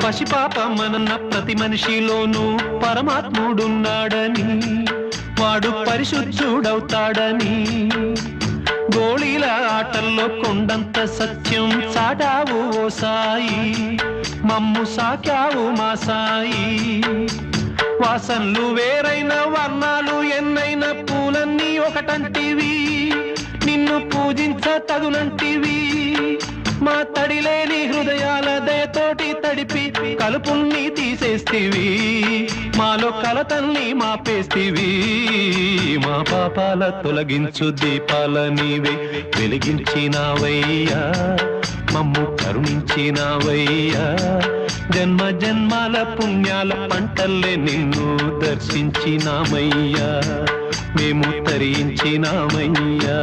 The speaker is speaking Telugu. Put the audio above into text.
పసిపాపమనన్న ప్రతి మనిషిలోనూ పరమాత్ముడున్నాడని, వాడు పరిశుద్ధుడవుతాడని, గోళీల ఆటల్లో కొండంత సత్యం చాటావు ఓ సాయి, మమ్ము సాకావు మా సాయి. వాసనలు వేరైన వర్ణాలు ఎన్నైన పూలన్నీ ఒకటంటివి, నిన్ను పూజించ తగునంటివి. మా తడిలేని హృదయాల దయతోటి తడిపి కలుపుల్ని తీసేస్తివి, మాలో కలతల్ని మాపేస్తివి. మా పాపాల తొలగించు దీపాల నీవే వెలిగించినావయ్యా, మమ్ము కరుణించినావయ్యా. జన్మ జన్మాల పుణ్యాల పంటల్లే నిన్ను దర్శించినామయ్యా, మేము తరించినామయ్యా.